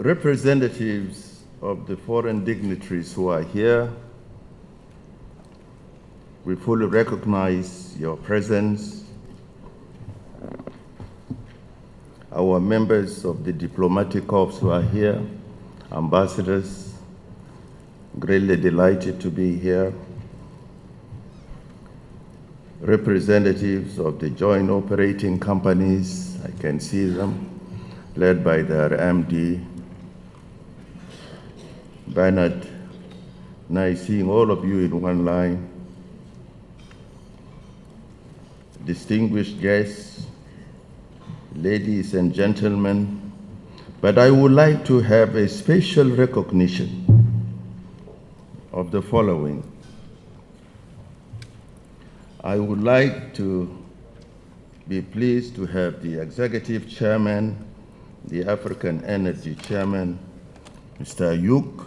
representatives of the foreign dignitaries who are here, we fully recognize your presence. Our members of the diplomatic corps who are here, ambassadors, greatly delighted to be here. Representatives of the joint operating companies, I can see them, led by their MD, Bernard. Nice seeing all of you in one line. Distinguished guests, ladies and gentlemen, but I would like to have a special recognition of the following. I would like to be pleased to have the Executive Chairman, the African Energy Chairman, Mr. Ayuk.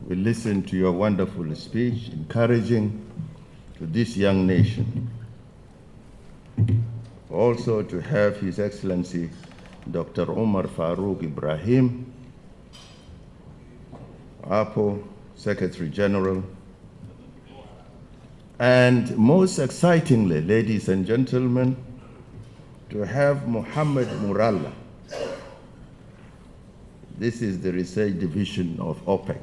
We listened to your wonderful speech, encouraging to this young nation. Also to have His Excellency Dr. Omar Farouk Ibrahim, APO Secretary General, and most excitingly, ladies and gentlemen, to have Mohammed Muralla. This is the research division of OPEC.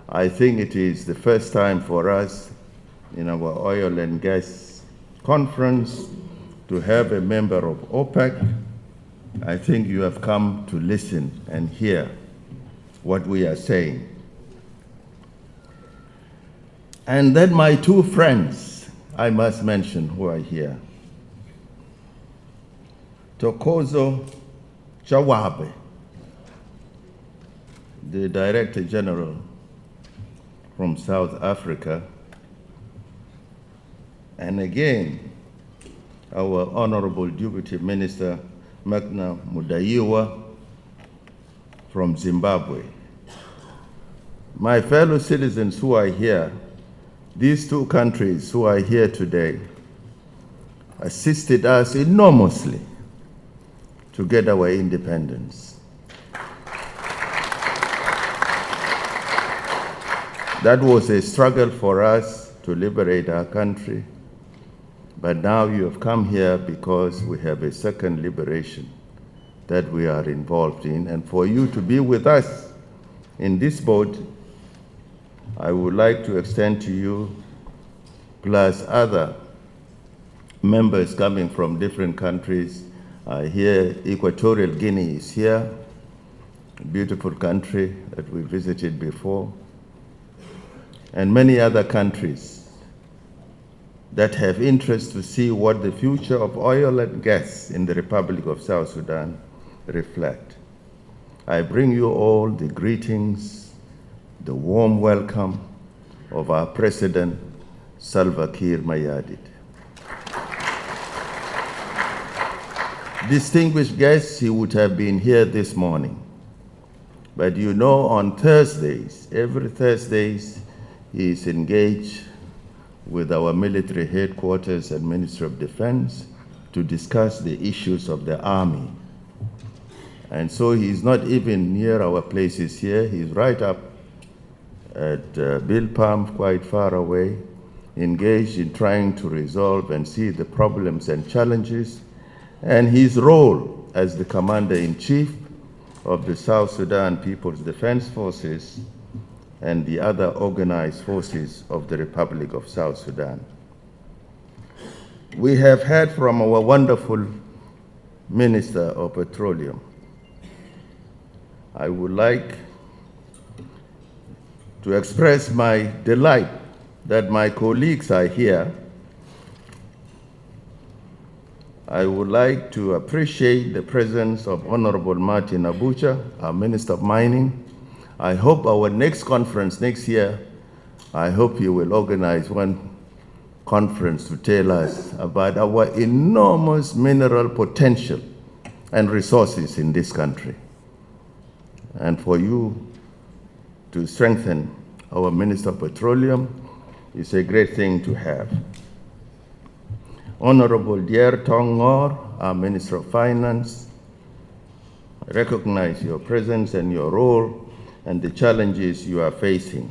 I think it is the first time for us in our oil and gas conference to have a member of OPEC. I think you have come to listen and hear what we are saying. And then my two friends, I must mention who are here. Tokozo Chawabe, the Director General from South Africa, and again, our Honorable Deputy Minister, Magna Mudayiwa from Zimbabwe. My fellow citizens who are here, these two countries who are here today assisted us enormously to get our independence. That was a struggle for us to liberate our country, but now you have come here because we have a second liberation that we are involved in, and for you to be with us in this boat, I would like to extend to you, plus other members coming from different countries. Here, Equatorial Guinea is here, a beautiful country that we visited before, and many other countries that have interest to see what the future of oil and gas in the Republic of South Sudan reflect. I bring you all the greetings, the warm welcome of our President, Salva Kiir Mayardit. Distinguished guests, he would have been here this morning. But you know, on Thursdays, every Thursdays, he is engaged with our military headquarters and Ministry of Defense to discuss the issues of the Army. And so he's not even near our places here. He's right up at Bilpam, quite far away, engaged in trying to resolve and see the problems and challenges, and his role as the Commander-in-Chief of the South Sudan People's Defense Forces and the other organized forces of the Republic of South Sudan. We have heard from our wonderful Minister of Petroleum. I would like to express my delight that my colleagues are here. I would like to appreciate the presence of Honorable Martin Abucha, our Minister of Mining. I hope our next conference next year, I hope you will organize one conference to tell us about our enormous mineral potential and resources in this country. And for you to strengthen our Minister of Petroleum is a great thing to have. Honorable Dier Tongor, our Minister of Finance, recognize your presence and your role and the challenges you are facing.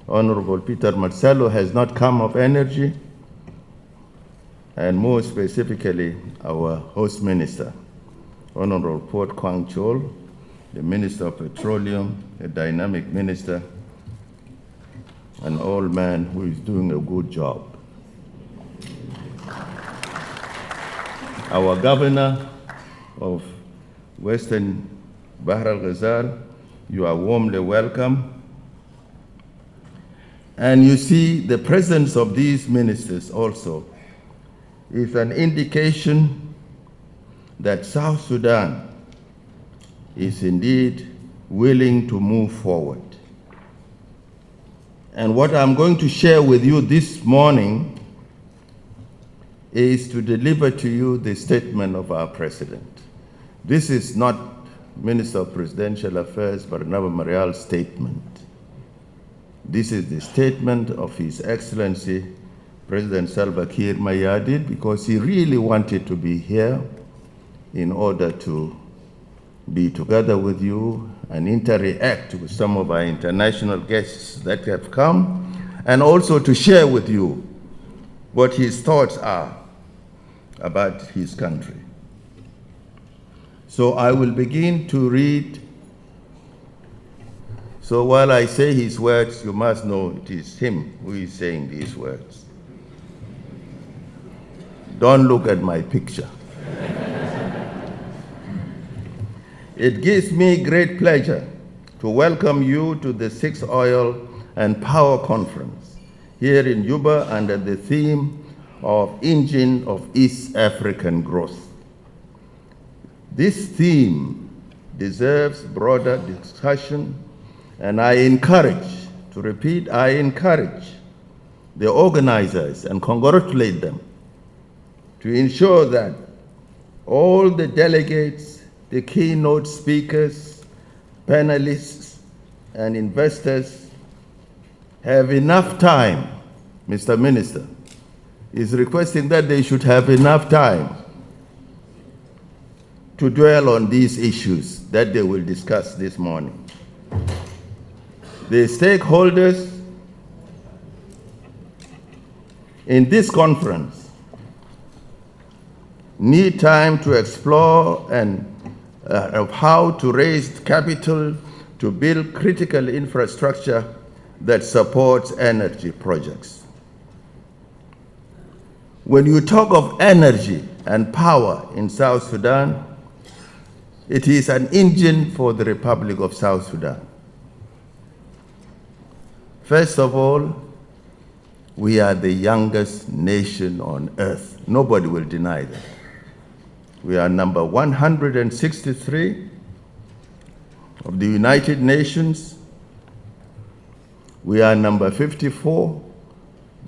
Honorable Peter Marcelo has not come of energy, and more specifically, our host minister, Honorable Port Kwang Chol, the Minister of Petroleum, a dynamic minister, an old man who is doing a good job. Our governor of Western Bahr al-Ghazal, you are warmly welcome. And you see, the presence of these ministers also is an indication that South Sudan is indeed willing to move forward. And what I'm going to share with you this morning is to deliver to you the statement of our president. This is not Minister of Presidential Affairs Barnaba Marial's statement. This is the statement of His Excellency President Salva Kiir Mayardit, because he really wanted to be here in order to be together with you and interact with some of our international guests that have come, and also to share with you what his thoughts are about his country. So I will begin to read. So while I say his words, you must know it is him who is saying these words. Don't look at my picture. It gives me great pleasure to welcome you to the 6th Oil and Power Conference here in Juba under the theme of Engine of East African Growth. This theme deserves broader discussion, and I encourage, to repeat, I encourage the organizers and congratulate them to ensure that all the delegates, the keynote speakers, panelists, and investors have enough time. Mr. Minister is requesting that they should have enough time to dwell on these issues that they will discuss this morning. The stakeholders in this conference need time to explore of how to raise capital to build critical infrastructure that supports energy projects. When you talk of energy and power in South Sudan, it is an engine for the Republic of South Sudan. First of all, we are the youngest nation on earth. Nobody will deny that. We are number 163 of the United Nations. We are number 54,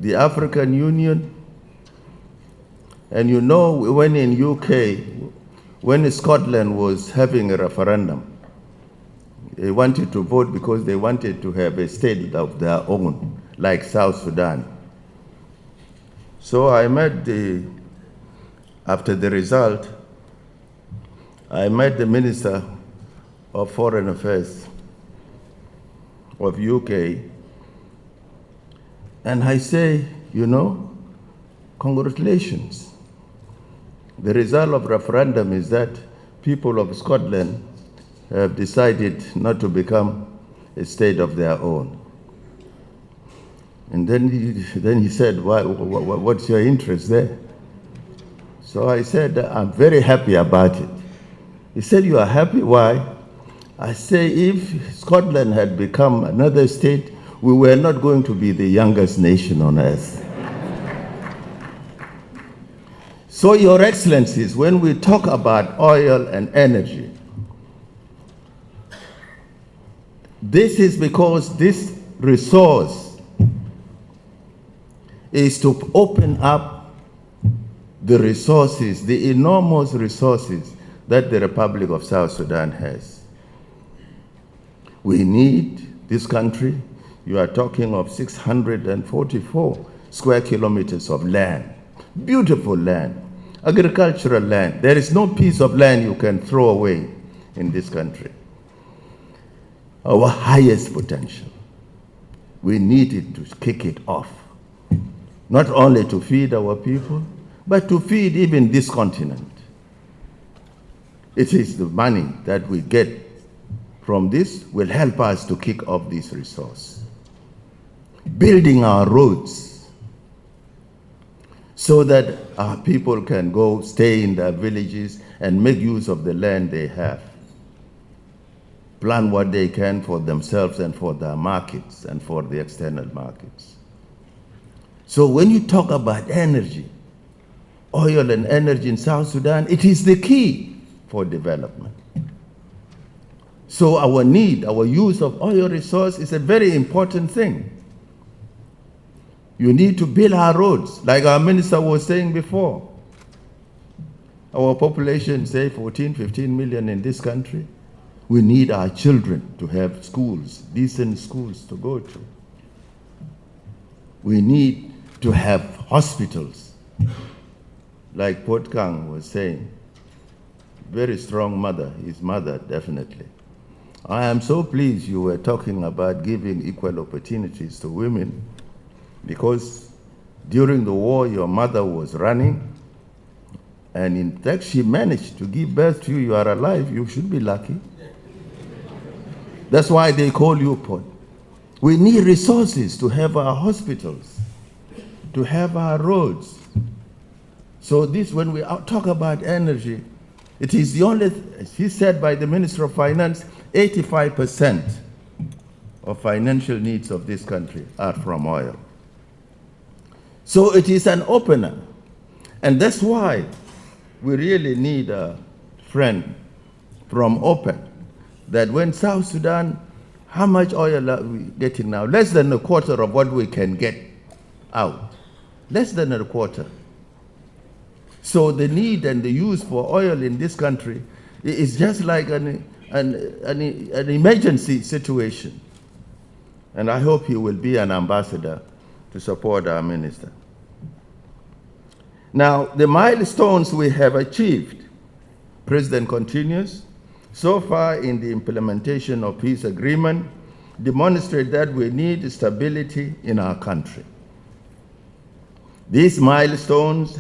the African Union. And you know, when in UK, when Scotland was having a referendum, they wanted to vote because they wanted to have a state of their own, like South Sudan. So I met after the result, I met the Minister of Foreign Affairs of UK, and I say, you know, congratulations. The result of referendum is that people of Scotland have decided not to become a state of their own. And then he said, what's your interest there? So I said, I'm very happy about it. He said, you are happy? Why? I say, if Scotland had become another state, we were not going to be the youngest nation on earth. So, Your Excellencies, when we talk about oil and energy, this is because this resource is to open up the resources, the enormous resources that the Republic of South Sudan has. We need this country. You are talking of 644 square kilometers of land, beautiful land, agricultural land. There is no piece of land you can throw away in this country. Our highest potential. We needed to kick it off. Not only to feed our people, but to feed even this continent. It is the money that we get from this will help us to kick off this resource. Building our roads so that our people can go stay in their villages and make use of the land they have. Plan what they can for themselves and for their markets and for the external markets. So when you talk about energy, oil and energy in South Sudan, it is the key for development. So our need, our use of oil resource is a very important thing. You need to build our roads, like our minister was saying before. Our population, say 14, 15 million in this country. We need our children to have schools, decent schools to go to. We need to have hospitals, like Port Kang was saying. Very strong mother, his mother, definitely. I am so pleased you were talking about giving equal opportunities to women, because during the war, your mother was running, and in fact, she managed to give birth to you. You are alive, you should be lucky. That's why they call you Port. We need resources to have our hospitals, to have our roads. So this, when we talk about energy, it is the only, as he said by the Minister of Finance, 85% of financial needs of this country are from oil. So it is an opener. And that's why we really need a friend from OPEC, that when South Sudan, how much oil are we getting now? Less than a quarter of what we can get out. Less than a quarter. So the need and the use for oil in this country is just like an emergency situation. And I hope he will be an ambassador to support our minister. Now, the milestones we have achieved, President continues, so far in the implementation of peace agreement, demonstrate that we need stability in our country. These milestones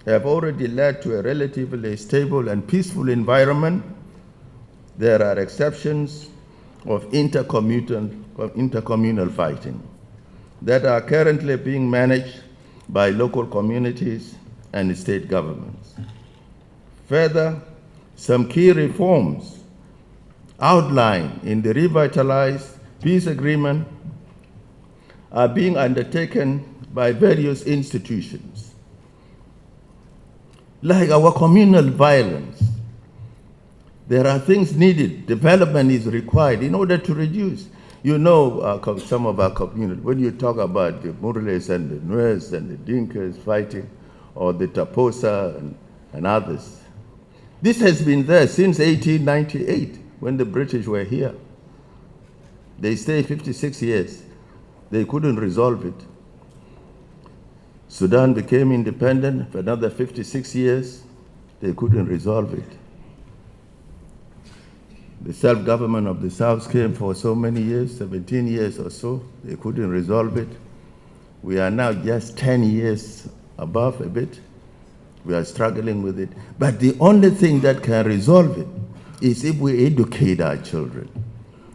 have already led to a relatively stable and peaceful environment. There are exceptions of intercommunal fighting that are currently being managed by local communities and state governments. Further, some key reforms outlined in the revitalized peace agreement are being undertaken by various institutions, like our communal violence. There are things needed. Development is required in order to reduce. You know, some of our community, when you talk about the Murles and the Nuers and the Dinkas fighting, or the Taposa and others, this has been there since 1898, when the British were here. They stayed 56 years. They couldn't resolve it. Sudan became independent for another 56 years. They couldn't resolve it. The self-government of the South came for so many years, 17 years or so. They couldn't resolve it. We are now just 10 years above a bit. We are struggling with it. But the only thing that can resolve it is if we educate our children,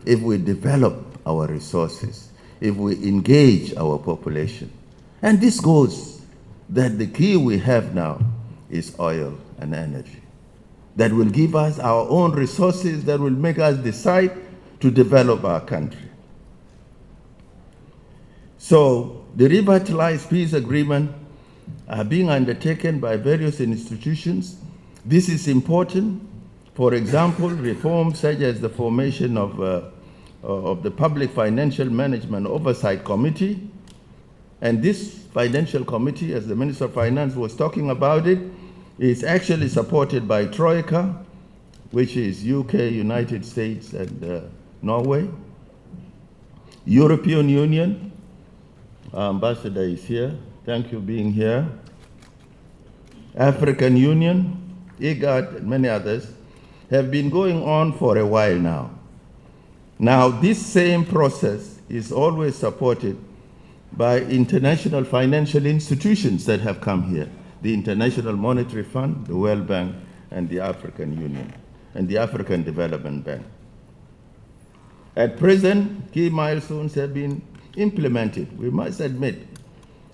if we develop our resources, if we engage our population. And this goes that the key we have now is oil and energy that will give us our own resources, that will make us decide to develop our country. So the revitalized peace agreement are being undertaken by various institutions. This is important. For example, reforms such as the formation of the Public Financial Management Oversight Committee. And this financial committee, as the Minister of Finance was talking about it, is actually supported by Troika, which is UK, United States, and Norway. European Union, our ambassador is here. Thank you for being here. African Union, IGAD, and many others. have been going on for a while now. Now, this same process is always supported by international financial institutions that have come here, the International Monetary Fund, the World Bank, and the African Union, and the African Development Bank. At present, key milestones have been implemented. We must admit,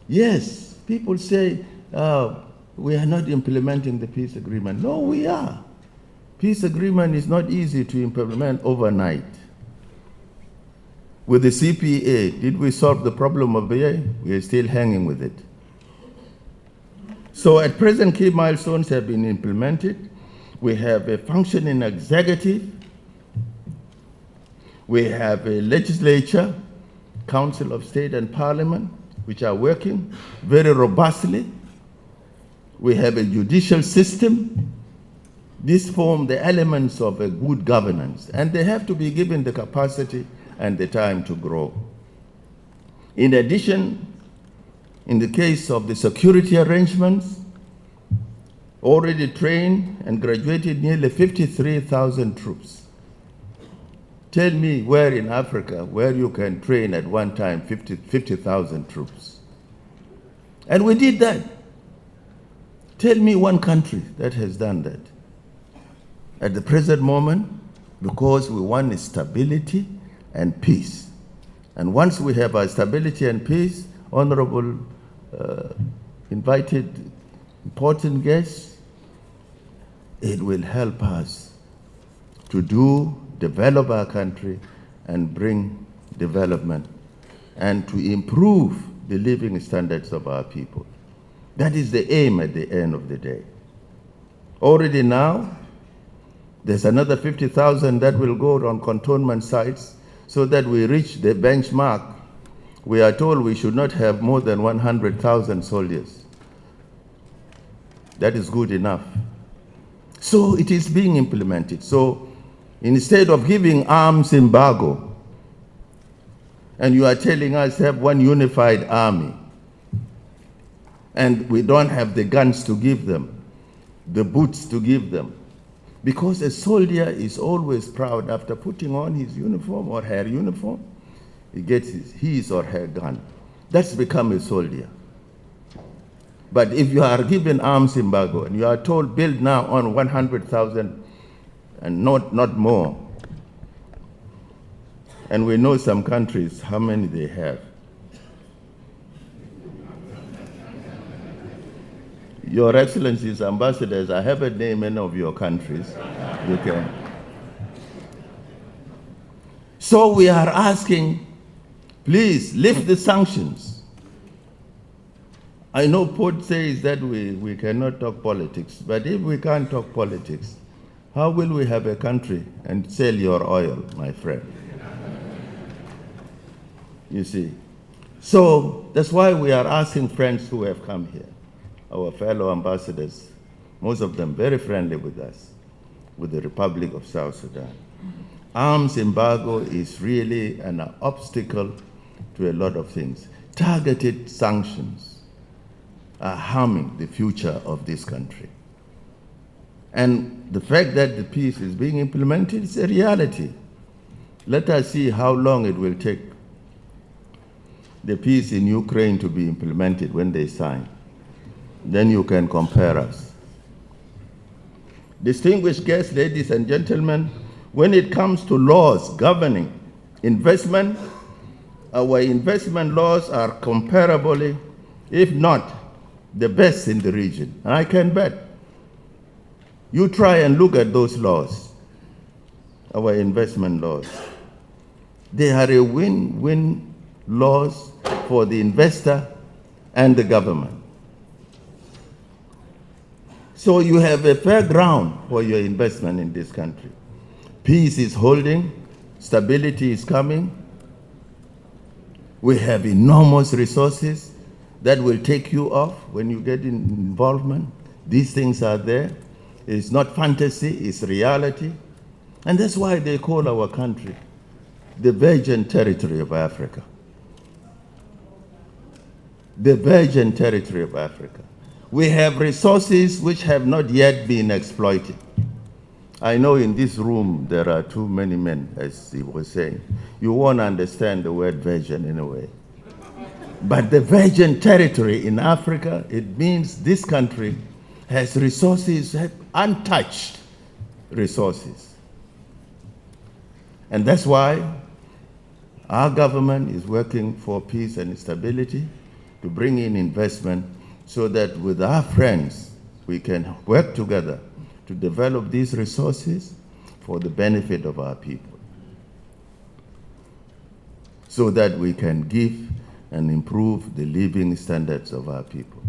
yes, people say, we are not implementing the peace agreement. No, we are. Peace agreement is not easy to implement overnight. With the CPA, did we solve the problem of BA? We are still hanging with it. So at present, key milestones have been implemented. We have a functioning executive. We have a legislature, Council of State and Parliament, which are working very robustly. We have a judicial system. These form the elements of a good governance, and they have to be given the capacity and the time to grow. In addition, in the case of the security arrangements, already trained and graduated nearly 53,000 troops. Tell me where in Africa where you can train at one time 50,000 troops. And we did that. Tell me one country that has done that. At the present moment, because we want stability and peace. And once we have our stability and peace, honorable invited important guests, it will help us to develop our country and bring development and to improve the living standards of our people. That is the aim at the end of the day. Already now, there's another 50,000 that will go on cantonment sites so that we reach the benchmark. We are told we should not have more than 100,000 soldiers. That is good enough. So it is being implemented. So instead of giving arms embargo, and you are telling us to have one unified army, and we don't have the guns to give them, the boots to give them, because a soldier is always proud after putting on his uniform or her uniform, he gets his or her gun. That's become a soldier. But if you are given arms embargo and you are told build now on 100,000 and not more, and we know some countries how many they have. Your Excellencies, ambassadors, I haven't named any of your countries. You can. So we are asking, please lift the sanctions. I know Port says that we cannot talk politics, but if we can't talk politics, how will we have a country and sell your oil, my friend? You see. So that's why we are asking friends who have come here, our fellow ambassadors, most of them very friendly with us, with the Republic of South Sudan. Arms embargo is really an obstacle to a lot of things. Targeted sanctions are harming the future of this country. And the fact that the peace is being implemented is a reality. Let us see how long it will take the peace in Ukraine to be implemented when they sign. Then you can compare us. Distinguished guests, ladies and gentlemen, when it comes to laws governing investment, our investment laws are comparably, if not the best in the region. And I can bet. You try and look at those laws, our investment laws. They are a win-win laws for the investor and the government. So you have a fair ground for your investment in this country. Peace is holding, stability is coming. We have enormous resources that will take you off when you get involvement. These things are there. It's not fantasy, it's reality. And that's why they call our country the Virgin Territory of Africa. The Virgin Territory of Africa. We have resources which have not yet been exploited. I know in this room there are too many men, as he was saying. You won't understand the word virgin anyway. But the virgin territory in Africa, it means this country has resources, untouched resources. And that's why our government is working for peace and stability, to bring in investment so that with our friends, we can work together to develop these resources for the benefit of our people, so that we can give and improve the living standards of our people.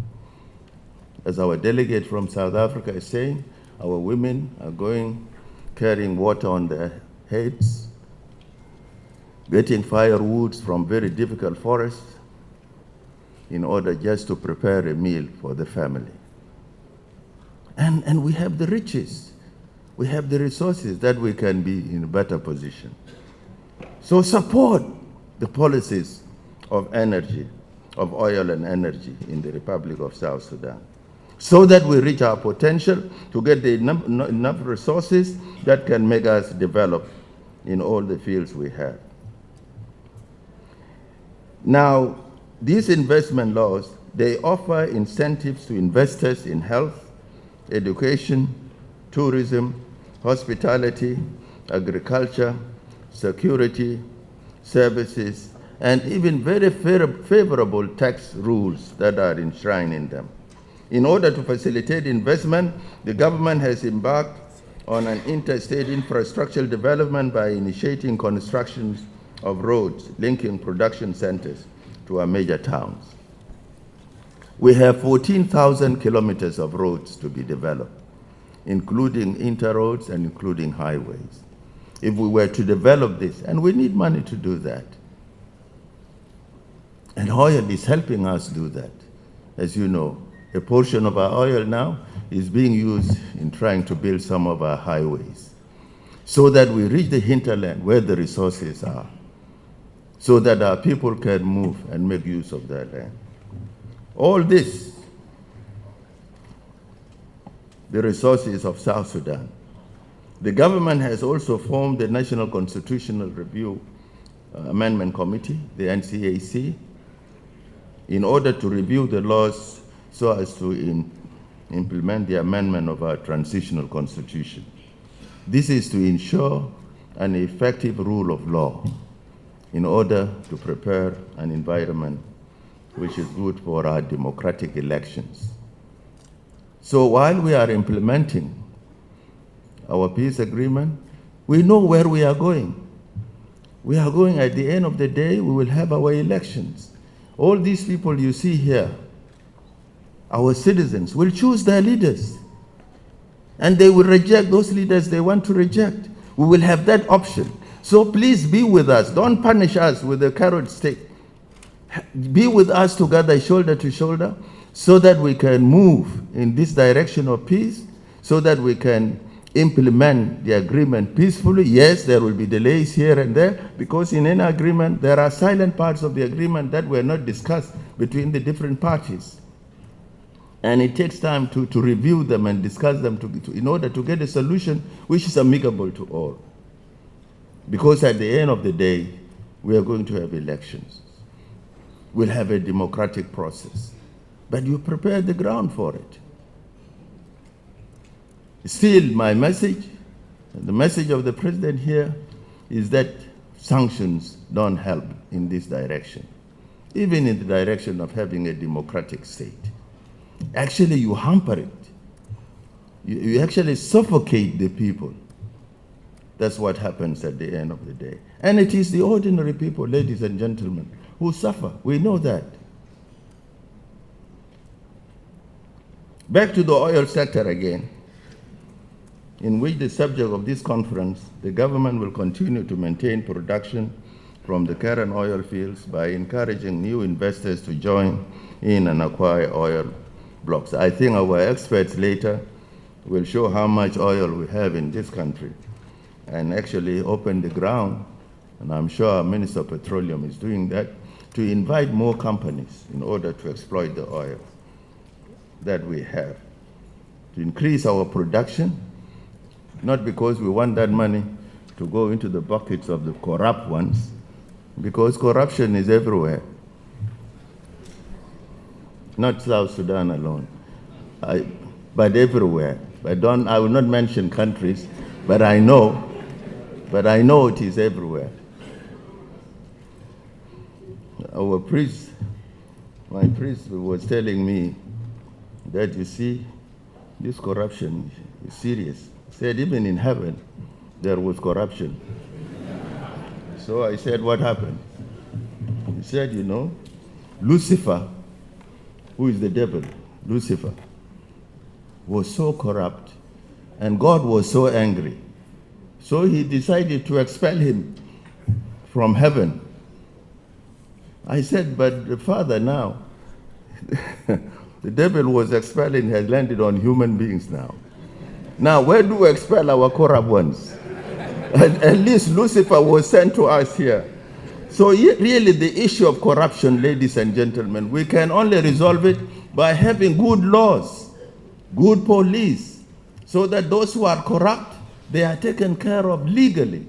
As our delegate from South Africa is saying, our women are going, carrying water on their heads, getting firewoods from very difficult forests in order just to prepare a meal for the family. And we have the riches, we have the resources that we can be in a better position. So support the policies of energy, of oil and energy in the Republic of South Sudan, so that we reach our potential to get the enough resources that can make us develop in all the fields we have. Now, these investment laws, they offer incentives to investors in health, education, tourism, hospitality, agriculture, security, services, and even very favorable tax rules that are enshrined in them. In order to facilitate investment, the government has embarked on an interstate infrastructural development by initiating constructions of roads linking production centers to our major towns. We have 14,000 kilometers of roads to be developed, including interroads and including highways. If we were to develop this, and we need money to do that, and oil is helping us do that. As you know, a portion of our oil now is being used in trying to build some of our highways, so that we reach the hinterland where the resources are, so that our people can move and make use of their land. All this, the resources of South Sudan. The government has also formed the National Constitutional Review Amendment Committee, the NCAC, in order to review the laws so as to implement the amendment of our transitional constitution. This is to ensure an effective rule of law in order to prepare an environment which is good for our democratic elections. So while we are implementing our peace agreement, we know where we are going. We are going, at the end of the day, we will have our elections. All these people you see here, our citizens, will choose their leaders. And they will reject those leaders they want to reject. We will have that option. So please be with us. Don't punish us with a carrot stick. Be with us together, shoulder to shoulder, so that we can move in this direction of peace, so that we can implement the agreement peacefully. Yes, there will be delays here and there, because in any agreement, there are silent parts of the agreement that were not discussed between the different parties. And it takes time to review them and discuss them in order to get a solution which is amicable to all. Because at the end of the day, we are going to have elections. We'll have a democratic process. But you prepare the ground for it. Still, my message, the message of the president here, is that sanctions don't help in this direction, even in the direction of having a democratic state. Actually, you hamper it. You actually suffocate the people. That's what happens at the end of the day. And it is the ordinary people, ladies and gentlemen, who suffer. We know that. Back to the oil sector again, in which the subject of this conference, the government will continue to maintain production from the current oil fields by encouraging new investors to join in and acquire oil blocks. I think our experts later will show how much oil we have in this country and actually open the ground, and I'm sure our Minister of Petroleum is doing that, to invite more companies in order to exploit the oil that we have, to increase our production, not because we want that money to go into the buckets of the corrupt ones, because corruption is everywhere. Not South Sudan alone, but everywhere. I will not mention countries, but I know it is everywhere. Our priest, my priest was telling me that, you see, this corruption is serious. He said even in heaven there was corruption. So I said, what happened? He said, you know, Lucifer, who is the devil, Lucifer, was so corrupt and God was so angry. So he decided to expel him from heaven. I said, but Father, now, the devil was expelling, has landed on human beings now. Now, where do we expel our corrupt ones? At least Lucifer was sent to us here. So really the issue of corruption, ladies and gentlemen, we can only resolve it by having good laws, good police, so that those who are corrupt, they are taken care of legally.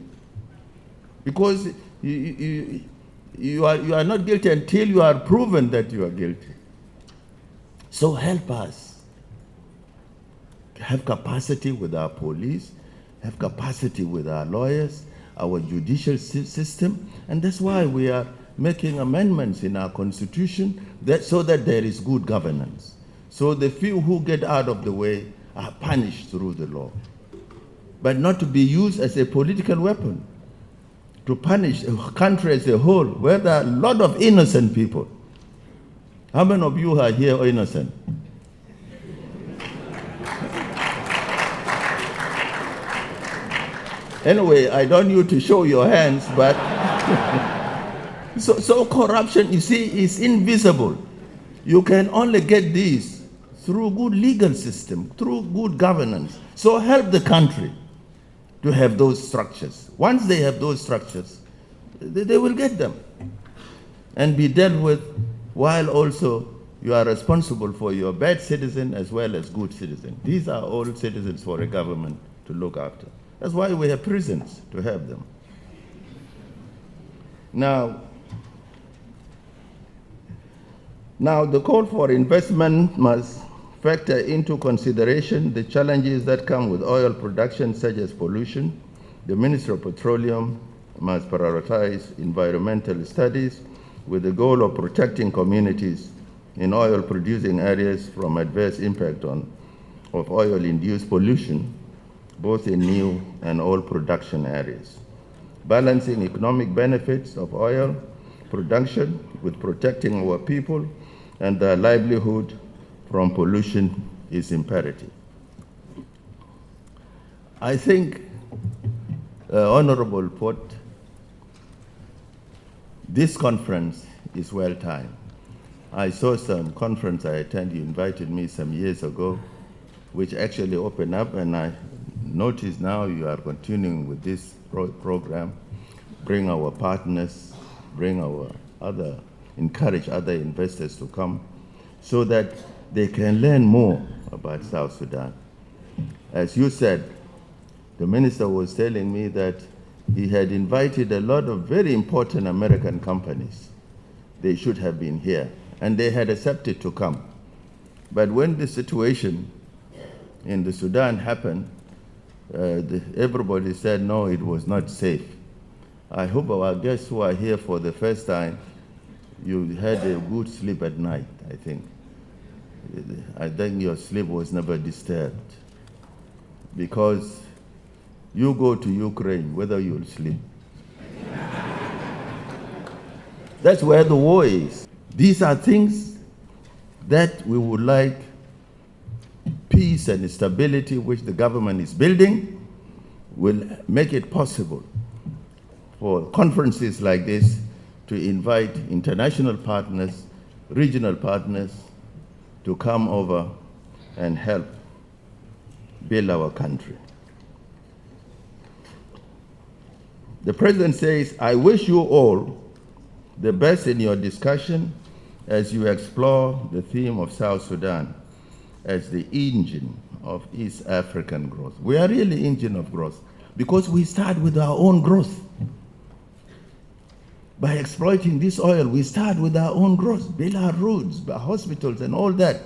Because you are not guilty until you are proven that you are guilty. So help us have capacity with our police, have capacity with our lawyers, our judicial system, and that's why we are making amendments in our constitution so that there is good governance. So the few who get out of the way are punished through the law, but not to be used as a political weapon to punish a country as a whole, where there are a lot of innocent people. How many of you are here innocent? Anyway, I don't need you to show your hands, but so corruption, you see, is invisible. You can only get this through good legal system, through good governance. So help the country to have those structures. Once they have those structures, they will get them and be dealt with, while also you are responsible for your bad citizen as well as good citizen. These are all citizens for a government to look after. That's why we have prisons, to have them. Now the call for investment must factor into consideration the challenges that come with oil production, such as pollution. The Ministry of Petroleum must prioritize environmental studies with the goal of protecting communities in oil-producing areas from adverse impact of oil-induced pollution, both in new and old production areas. Balancing economic benefits of oil production with protecting our people and their livelihood from pollution is imperative. I think, Honorable Port, this conference is well timed. I saw some conference I attended, you invited me some years ago, which actually opened up, and I notice now you are continuing with this program. Bring our partners, encourage other investors to come so that they can learn more about South Sudan. As you said, the minister was telling me that he had invited a lot of very important American companies. They should have been here, and they had accepted to come. But when the situation in the Sudan happened, everybody said, no, it was not safe. I hope our guests who are here for the first time, you had a good sleep at night, I think. I think your sleep was never disturbed. Because you go to Ukraine, whether you'll sleep. That's where the war is. These are things that we would like peace and stability, which the government is building, will make it possible for conferences like this to invite international partners, regional partners, to come over and help build our country. The President says, I wish you all the best in your discussion as you explore the theme of South Sudan as the engine of East African growth. We are really engine of growth because we start with our own growth. By exploiting this oil, we start with our own growth, build our roads, our hospitals, and all that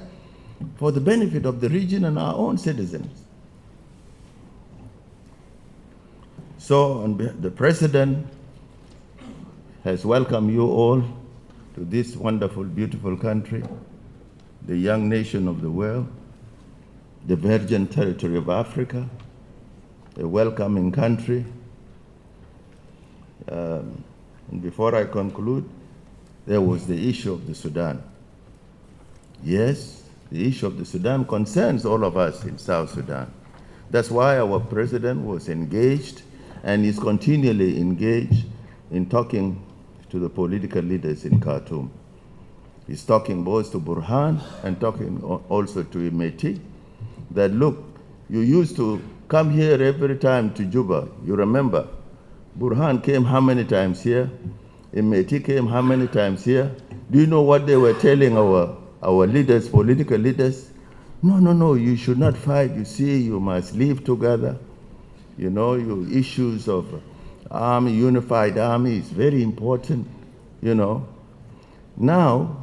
for the benefit of the region and our own citizens. So the President has welcomed you all to this wonderful, beautiful country, the young nation of the world, the virgin territory of Africa, a welcoming country. And before I conclude, there was the issue of the Sudan. Yes, the issue of the Sudan concerns all of us in South Sudan. That's why our president was engaged and is continually engaged in talking to the political leaders in Khartoum. He's talking both to Burhan and talking also to Imeti that, look, you used to come here every time to Juba. You remember, Burhan came how many times here? Imeti came how many times here? Do you know what they were telling our leaders, political leaders? No, you should not fight. You see, you must live together. You know, your issues of army, unified army is very important, you know. Now,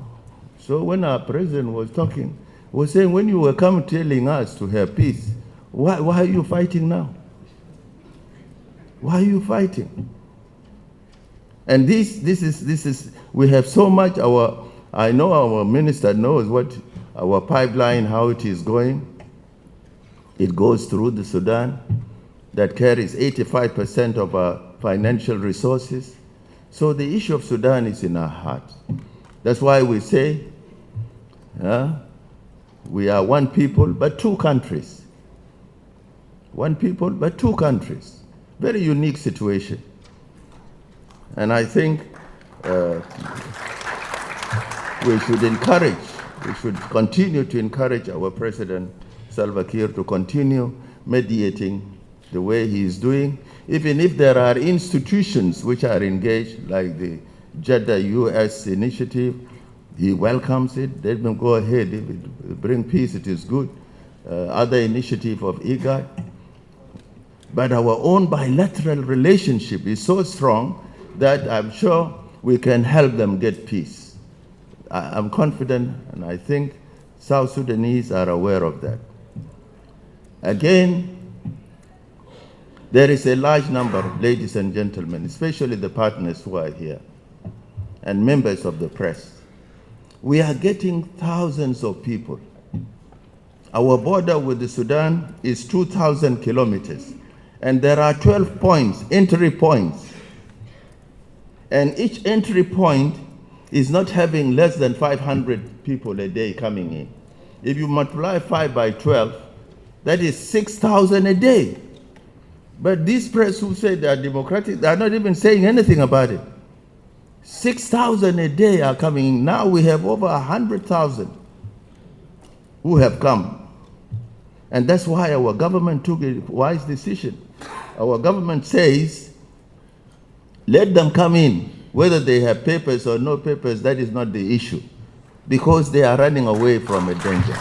so when our president was talking, was saying, when you were coming telling us to have peace, why are you fighting now? Why are you fighting? And this is, we have so much, I know our minister knows what our pipeline, how it is going. It goes through the Sudan, that carries 85% of our financial resources. So the issue of Sudan is in our heart. That's why we say, we are one people, but two countries. One people, but two countries. Very unique situation. And I think we should continue to encourage our President Salva Kiir to continue mediating the way he is doing, even if there are institutions which are engaged, like the Jeddah US initiative. He welcomes it. Let them go ahead. If it bring peace, it is good. Other initiative of IGAD. But our own bilateral relationship is so strong that I'm sure we can help them get peace. I'm confident, and I think South Sudanese are aware of that. Again, there is a large number, ladies and gentlemen, especially the partners who are here, and members of the press. We are getting thousands of people. Our border with the Sudan is 2,000 kilometers, and there are 12 points, entry points. And each entry point is not having less than 500 people a day coming in. If you multiply 5 by 12, that is 6,000 a day. But these press who say they are democratic, they are not even saying anything about it. 6,000 a day are coming in. Now we have over 100,000 who have come. And that's why our government took a wise decision. Our government says, let them come in. Whether they have papers or no papers, that is not the issue. Because they are running away from a danger.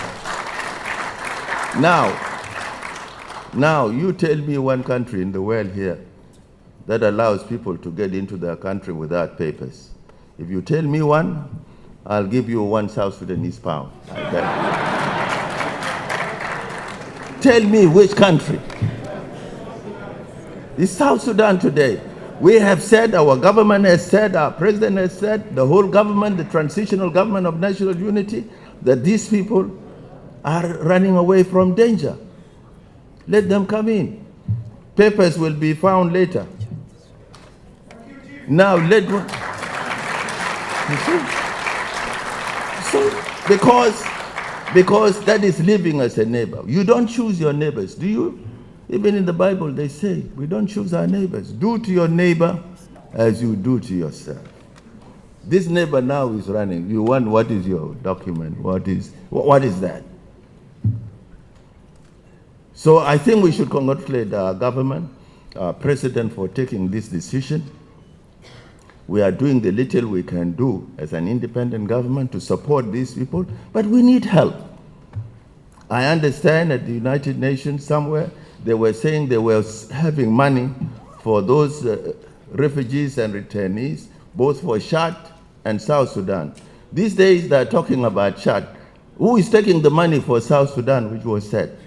Now, you tell me one country in the world here that allows people to get into their country without papers. If you tell me one, I'll give you one South Sudanese pound. Tell me which country. It's South Sudan today. We have said, our government has said, our president has said, the whole government, the transitional government of national unity, that these people are running away from danger. Let them come in. Papers will be found later. Now let one. You see? So, because that is living as a neighbor. You don't choose your neighbors, do you? Even in the Bible they say, we don't choose our neighbors. Do to your neighbor as you do to yourself. This neighbor now is running. You want, what is your document? What is that? So I think we should congratulate our government, our president, for taking this decision. We are doing the little we can do as an independent government to support these people, but we need help. I understand at the United Nations somewhere, they were saying they were having money for those refugees and returnees, both for Chad and South Sudan. These days they're talking about Chad. Who is taking the money for South Sudan, which was said?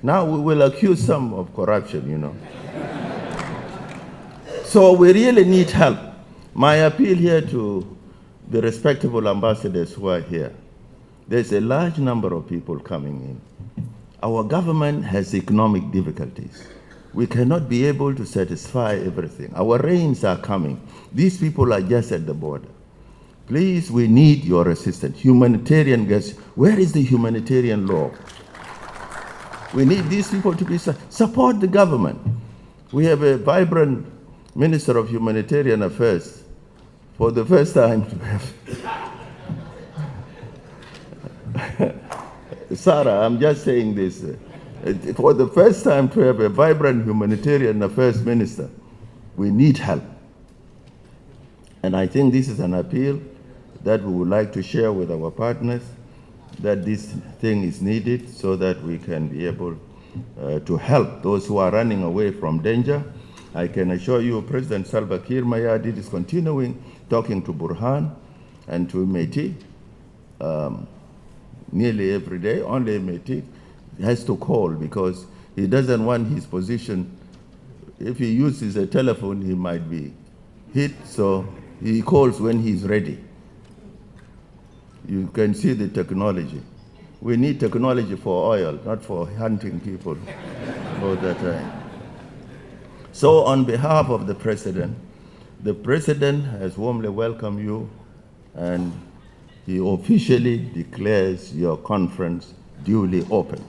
Now we will accuse some of corruption, you know. So we really need help. My appeal here to the respectable ambassadors who are here, there's a large number of people coming in. Our government has economic difficulties. We cannot be able to satisfy everything. Our rains are coming. These people are just at the border. Please, we need your assistance. Humanitarian guests, where is the humanitarian law? We need these people to be, support the government. We have a vibrant Minister of Humanitarian Affairs. For the first time to have, Sarah, I'm just saying this. For the first time to have a vibrant humanitarian affairs minister, we need help. And I think this is an appeal that we would like to share with our partners, that this thing is needed so that we can be able to help those who are running away from danger. I can assure you President Salva Kiir Mayardit is continuing talking to Burhan and to Meti nearly every day. Only Meti has to call because he doesn't want his position. If he uses a telephone, he might be hit, so he calls when he's ready. You can see the technology. We need technology for oil, not for hunting people all the time. So on behalf of the President has warmly welcomed you, and he officially declares your conference duly open.